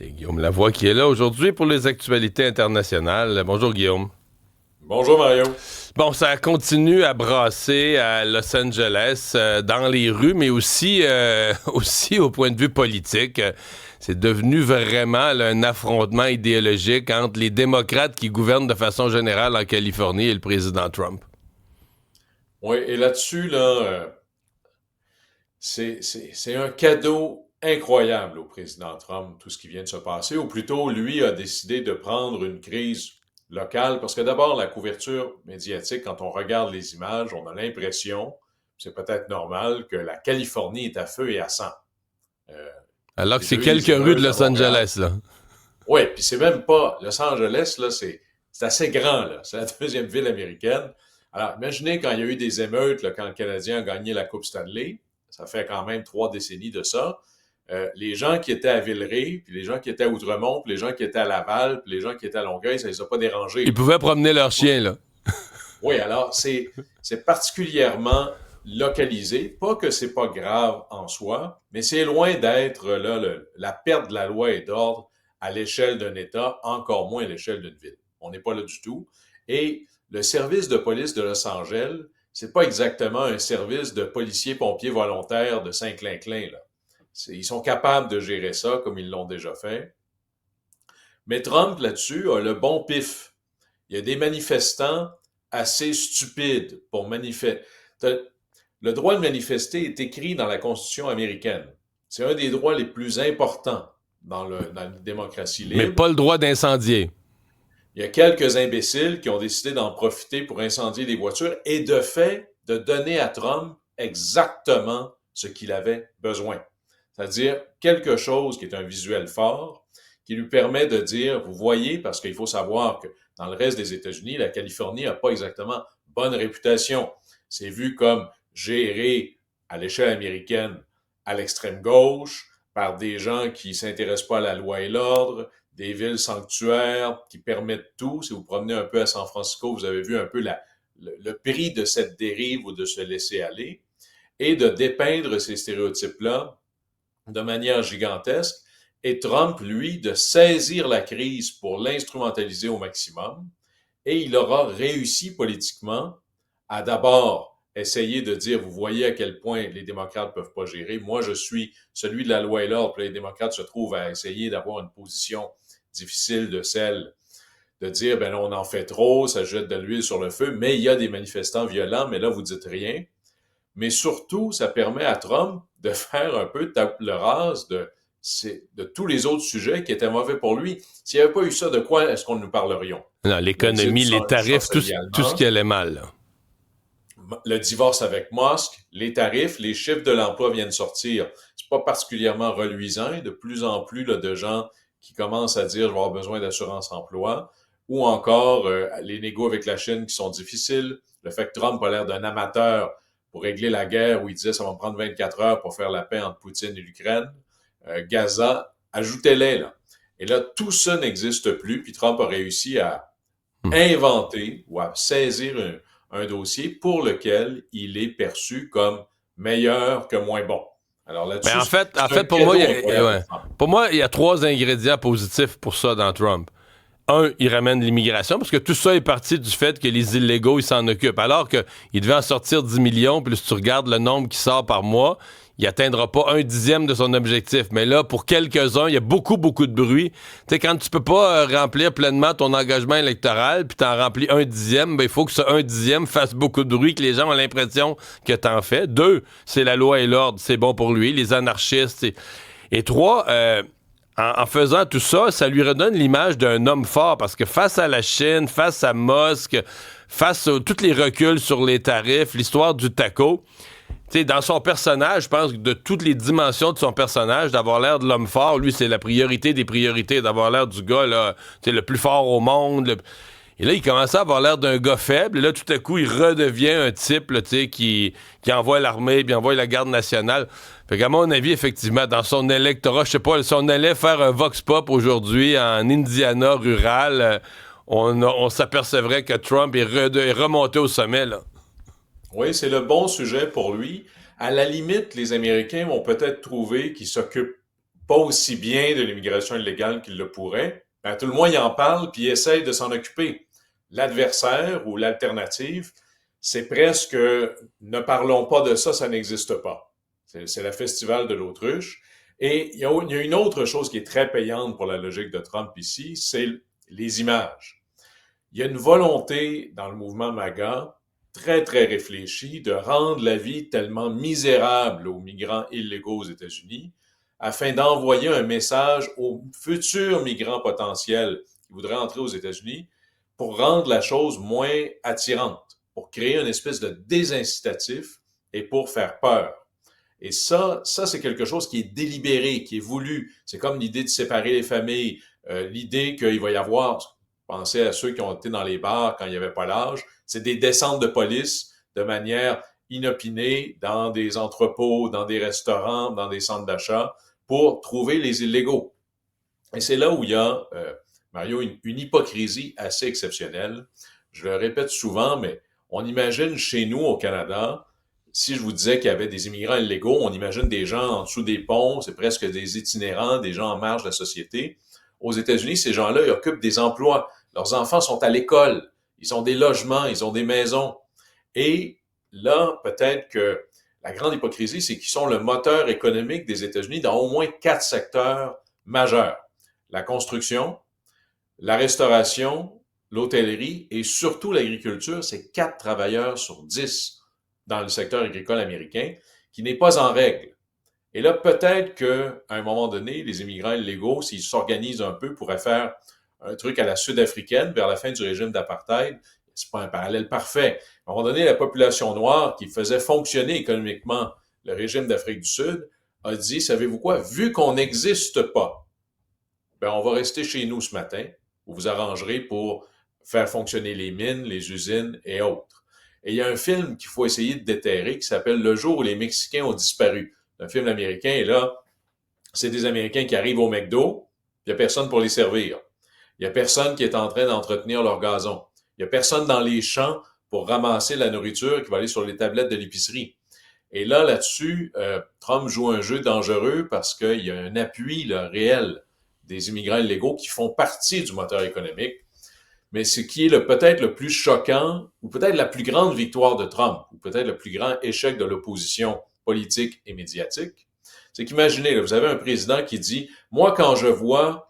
C'est Guillaume Lavoie qui est là aujourd'hui pour les actualités internationales. Bonjour Guillaume. Bonjour Mario. Bon, ça continue à brasser à Los Angeles, dans les rues, mais aussi, aussi au point de vue politique. C'est devenu vraiment là, un affrontement idéologique entre les démocrates qui gouvernent de façon générale en Californie et le président Trump. Oui, et là-dessus, c'est un cadeau incroyable au président Trump, tout ce qui vient de se passer, ou plutôt, lui a décidé de prendre une crise locale, parce que d'abord, la couverture médiatique, quand on regarde les images, on a l'impression, c'est peut-être normal, que la Californie est à feu et à sang. Euh, Alors que déjà c'est eu des quelques rues de émeutes à Los Montréal. Angeles, là. Oui, puis c'est même pas Los Angeles, là, c'est assez grand, là. C'est la deuxième ville américaine. Alors, imaginez quand il y a eu des émeutes, là, quand le Canadien a gagné la Coupe Stanley, ça fait quand même 3 décennies de ça. Les gens qui étaient à Villeray, puis les gens qui étaient à Outremont, puis les gens qui étaient à Laval, puis les gens qui étaient à Longueuil, ça les a pas dérangés, Ils là. pouvaient promener leurs chiens, là. Oui, alors c'est particulièrement localisé. Pas que c'est pas grave en soi, mais c'est loin d'être là la perte de la loi et d'ordre à l'échelle d'un État, encore moins à l'échelle d'une ville. On n'est pas là du tout. Et le service de police de Los Angeles, c'est pas exactement un service de policiers-pompiers volontaires de Saint-Clinclin, là. Ils sont capables de gérer ça comme ils l'ont déjà fait. Mais Trump, là-dessus, a le bon pif. Il y a des manifestants assez stupides pour manifester. Le droit de manifester est écrit dans la Constitution américaine. C'est un des droits les plus importants dans la démocratie Mais libre. pas le droit d'incendier. Il y a quelques imbéciles qui ont décidé d'en profiter pour incendier des voitures et de fait de donner à Trump exactement ce qu'il avait besoin. C'est-à-dire quelque chose qui est un visuel fort, qui lui permet de dire, vous voyez, parce qu'il faut savoir que dans le reste des États-Unis, la Californie n'a pas exactement bonne réputation. C'est vu comme géré à l'échelle américaine à l'extrême gauche, par des gens qui s'intéressent pas à la loi et l'ordre, des villes sanctuaires qui permettent tout. Si vous promenez un peu à San Francisco, vous avez vu un peu le prix de cette dérive ou de se laisser aller et de dépeindre ces stéréotypes-là de manière gigantesque. Et Trump, lui, de saisir la crise pour l'instrumentaliser au maximum. Et il aura réussi politiquement à d'abord essayer de dire, vous voyez à quel point les démocrates ne peuvent pas gérer. Moi, je suis celui de la loi et l'ordre, puis les démocrates se trouvent à essayer d'avoir une position difficile de celle de dire, ben là, on en fait trop, ça jette de l'huile sur le feu, mais il y a des manifestants violents, mais là, vous dites rien. Mais surtout, ça permet à Trump de faire un peu table rase de tous les autres sujets qui étaient mauvais pour lui. S'il n'y avait pas eu ça, de quoi est-ce qu'on nous parlerions? Non, Le deal l'économie, les du tarifs, chancelier tout ce allemand, qui allait mal, là. le divorce avec Musk, les tarifs, les chiffres de l'emploi viennent sortir. C'est pas particulièrement reluisant. De plus en plus là, de gens qui commencent à dire je vais avoir besoin d'assurance emploi, ou encore les négos avec la Chine qui sont difficiles. Le fait que Trump a l'air d'un amateur pour régler la guerre où il disait ça va me prendre 24 heures pour faire la paix entre Poutine et l'Ukraine. Gaza, ajoutez-les là. Et là, tout ça n'existe plus. Puis Trump a réussi à Hmm. inventer ou à saisir un dossier pour lequel il est perçu comme meilleur que moins bon. Alors Mais là-dessus, en c'est un fait, pour moi, cadeau incroyable. ouais. Pour moi, il y a trois ingrédients positifs pour ça dans Trump. Un, il ramène l'immigration, parce que tout ça est parti du fait que les illégaux, ils s'en occupent. Alors qu'il devait en sortir 10 millions, puis si tu regardes le nombre qui sort par mois, il atteindra pas un dixième de son objectif. Mais là, pour quelques-uns, il y a beaucoup, beaucoup de bruit. Tu sais, quand tu peux pas remplir pleinement ton engagement électoral, puis t'en remplis un dixième, ben il faut que ce un dixième fasse beaucoup de bruit, que les gens ont l'impression que t'en fais. Deux, c'est la loi et l'ordre, c'est bon pour lui, les anarchistes. Et trois, en faisant tout ça, ça lui redonne l'image d'un homme fort, parce que face à la Chine, face à Musk, face à tous les reculs sur les tarifs, l'histoire du taco, tu sais, dans son personnage, je pense que de toutes les dimensions de son personnage, d'avoir l'air de l'homme fort, lui, c'est la priorité des priorités, d'avoir l'air du gars là, tu sais, le plus fort au monde. Et là, il commençait à avoir l'air d'un gars faible. Et là, tout à coup, il redevient un type là, tu sais, qui envoie l'armée, puis envoie la garde nationale. Fait qu'à mon avis, effectivement, dans son électorat, je sais pas, si on allait faire un vox pop aujourd'hui en Indiana rural, on s'apercevrait que Trump est remonté au sommet, là. Oui, c'est le bon sujet pour lui. À la limite, les Américains vont peut-être trouver qu'il s'occupe pas aussi bien de l'immigration illégale qu'il le pourrait, ben, tout le monde y en parle puis essaye de s'en occuper. L'adversaire ou l'alternative, c'est presque ne parlons pas de ça, ça n'existe pas. C'est le festival de l'autruche. Et il y a une autre chose qui est très payante pour la logique de Trump ici, c'est les images. Il y a une volonté dans le mouvement MAGA très, très réfléchie de rendre la vie tellement misérable aux migrants illégaux aux États-Unis afin d'envoyer un message aux futurs migrants potentiels qui voudraient entrer aux États-Unis pour rendre la chose moins attirante, pour créer une espèce de désincitatif et pour faire peur. Et ça c'est quelque chose qui est délibéré, qui est voulu. C'est comme l'idée de séparer les familles, l'idée qu'il va y avoir, pensez à ceux qui ont été dans les bars quand il n'y avait pas l'âge, c'est des descentes de police de manière inopinée dans des entrepôts, dans des restaurants, dans des centres d'achat pour trouver les illégaux. Et c'est là où il y a, Mario, une hypocrisie assez exceptionnelle. Je le répète souvent, mais on imagine chez nous au Canada, si je vous disais qu'il y avait des immigrants illégaux, on imagine des gens en dessous des ponts, c'est presque des itinérants, des gens en marge de la société. Aux États-Unis, ces gens-là, ils occupent des emplois. Leurs enfants sont à l'école. Ils ont des logements, ils ont des maisons. Et là, peut-être que la grande hypocrisie, c'est qu'ils sont le moteur économique des États-Unis dans au moins 4 secteurs majeurs. La construction, la restauration, l'hôtellerie et surtout l'agriculture, c'est 4 travailleurs sur 10 dans le secteur agricole américain, qui n'est pas en règle. Et là, peut-être qu'à un moment donné, les immigrants illégaux, s'ils s'organisent un peu, pourraient faire un truc à la sud-africaine vers la fin du régime d'apartheid. C'est pas un parallèle parfait. À un moment donné, la population noire qui faisait fonctionner économiquement le régime d'Afrique du Sud a dit, savez-vous quoi, vu qu'on n'existe pas, ben on va rester chez nous ce matin, vous vous arrangerez pour faire fonctionner les mines, les usines et autres. Et il y a un film qu'il faut essayer de déterrer qui s'appelle Le jour où les Mexicains ont disparu. C'est un film américain et là, c'est des Américains qui arrivent au McDo, il n'y a personne pour les servir. Il n'y a personne qui est en train d'entretenir leur gazon. Il n'y a personne dans les champs pour ramasser la nourriture qui va aller sur les tablettes de l'épicerie. Et là, là-dessus, Trump joue un jeu dangereux parce qu'il y a un appui là, réel des immigrants illégaux qui font partie du moteur économique. Mais ce qui est peut-être le plus choquant, ou peut-être la plus grande victoire de Trump, ou peut-être le plus grand échec de l'opposition politique et médiatique, c'est qu'imaginez, là, vous avez un président qui dit « Moi, quand je vois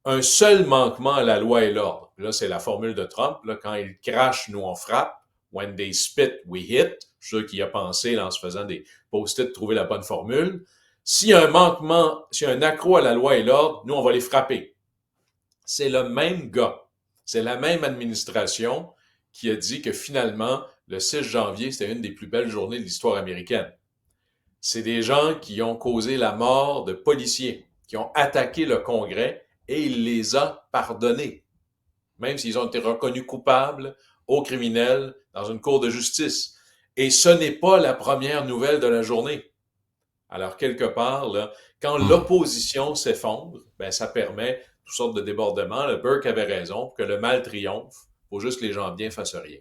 un seul manquement à la loi et l'ordre. » Là, c'est la formule de Trump. Là, quand il crache, nous, on frappe. When they spit, we hit. Je suis sûr qu'il a pensé, là, en se faisant des post-it, de trouver la bonne formule. S'il y a un manquement, s'il y a un accroc à la loi et l'ordre, nous, on va les frapper. C'est le même gars. C'est la même administration qui a dit que finalement, le 6 janvier, c'était une des plus belles journées de l'histoire américaine. C'est des gens qui ont causé la mort de policiers, qui ont attaqué le Congrès et il les a pardonnés, même s'ils ont été reconnus coupables aux criminels dans une cour de justice. Et ce n'est pas la première nouvelle de la journée. Alors, quelque part, là, quand l'opposition s'effondre, ben, ça permet toutes sortes de débordements. Le Burke avait raison, pour que le mal triomphe, il faut juste que les gens bien fassent rien.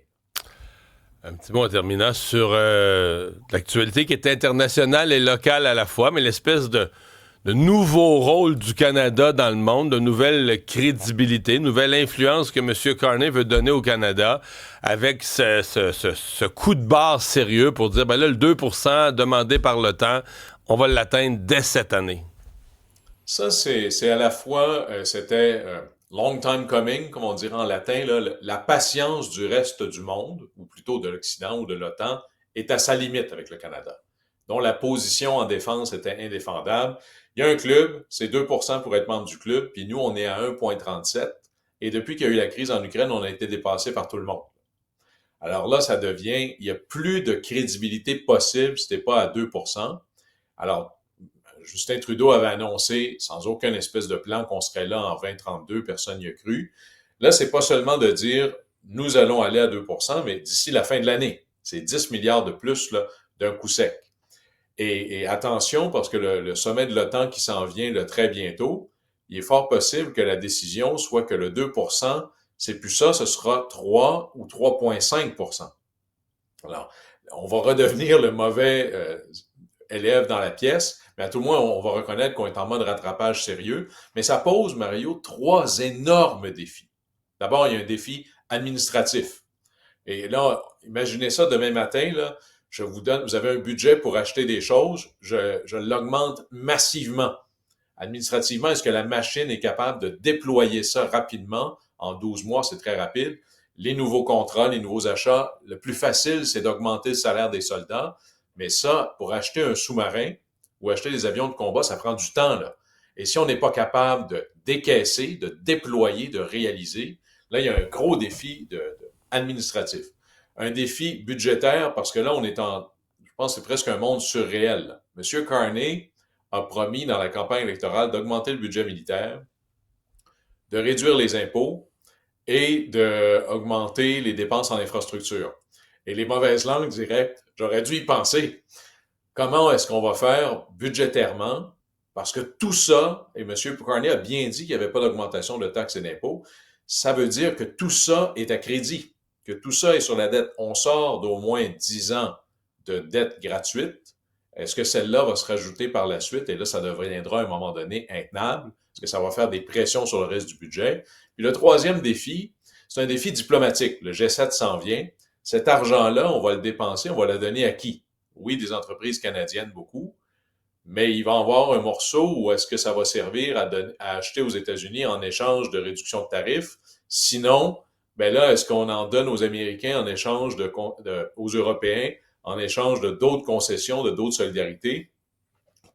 Un petit mot en terminant sur l'actualité qui est internationale et locale à la fois, mais l'espèce de nouveau rôle du Canada dans le monde, de nouvelle crédibilité, nouvelle influence que M. Carney veut donner au Canada avec ce coup de barre sérieux pour dire, ben là, le 2% demandé par l'OTAN, on va l'atteindre dès cette année. Ça, c'est à la fois, c'était long time coming, comme on dirait en latin, là, la patience du reste du monde, ou plutôt de l'Occident ou de l'OTAN, est à sa limite avec le Canada, dont la position en défense était indéfendable. Il y a un club, c'est 2% pour être membre du club, puis nous, on est à 1,37. Et depuis qu'il y a eu la crise en Ukraine, on a été dépassé par tout le monde. Alors là, ça devient, il n'y a plus de crédibilité possible si t'es pas à 2%. Alors, Justin Trudeau avait annoncé, sans aucun espèce de plan, qu'on serait là en 2032, personne n'y a cru. Là, c'est pas seulement de dire, nous allons aller à 2%, mais d'ici la fin de l'année. C'est 10 milliards de plus là, d'un coup sec. Et attention, parce que le sommet de l'OTAN qui s'en vient là, très bientôt, il est fort possible que la décision soit que le 2%, c'est plus ça, ce sera 3 ou 3,5%. Alors, on va redevenir le mauvais élève dans la pièce, mais mais à tout le moins, on va reconnaître qu'on est en mode rattrapage sérieux. Mais ça pose, Mario, 3 énormes défis. D'abord, il y a un défi administratif. Et là, imaginez ça demain matin, là, vous avez un budget pour acheter des choses, je l'augmente massivement. Administrativement, est-ce que la machine est capable de déployer ça rapidement? En 12 mois, c'est très rapide. Les nouveaux contrats, les nouveaux achats, le plus facile, c'est d'augmenter le salaire des soldats. Mais ça, pour acheter un sous-marin ou acheter des avions de combat, ça prend du temps, là. Et si on n'est pas capable de décaisser, de déployer, de réaliser, là, il y a un gros défi administratif. Un défi budgétaire, parce que là, je pense que c'est presque un monde surréel, là. Monsieur Carney a promis dans la campagne électorale d'augmenter le budget militaire, de réduire les impôts et d'augmenter les dépenses en infrastructure. Et les mauvaises langues diraient, j'aurais dû y penser. Comment est-ce qu'on va faire budgétairement? Parce que tout ça, et M. Carney a bien dit qu'il n'y avait pas d'augmentation de taxes et d'impôts, ça veut dire que tout ça est à crédit, que tout ça est sur la dette. On sort d'au moins 10 ans de dette gratuite. Est-ce que celle-là va se rajouter par la suite? Et là, ça deviendra à un moment donné intenable. Est-ce que ça va faire des pressions sur le reste du budget? Puis le troisième défi, c'est un défi diplomatique. Le G7 s'en vient. Cet argent-là, on va le dépenser, on va le donner à qui? Oui, des entreprises canadiennes, beaucoup, mais il va y avoir un morceau où est-ce que ça va servir à acheter aux États-Unis en échange de réduction de tarifs? Sinon, ben là, est-ce qu'on en donne aux Américains en échange aux Européens, en échange de d'autres concessions, de d'autres solidarités?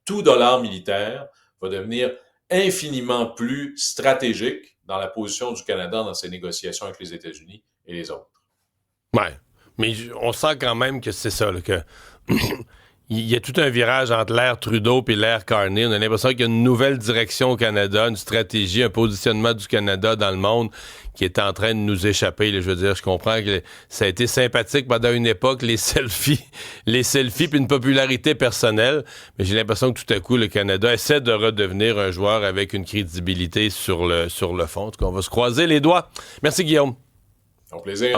Tout dollar militaire va devenir infiniment plus stratégique dans la position du Canada dans ses négociations avec les États-Unis et les autres. Ouais. Mais on sent quand même que c'est ça, là, que il y a tout un virage entre l'ère Trudeau et l'ère Carney. On a l'impression qu'il y a une nouvelle direction au Canada, une stratégie, un positionnement du Canada dans le monde qui est en train de nous échapper. Là, je veux dire, je comprends que ça a été sympathique pendant une époque, les selfies puis une popularité personnelle, mais j'ai l'impression que tout à coup, le Canada essaie de redevenir un joueur avec une crédibilité sur le fond. En tout cas, on va se croiser les doigts. Merci, Guillaume. Au plaisir.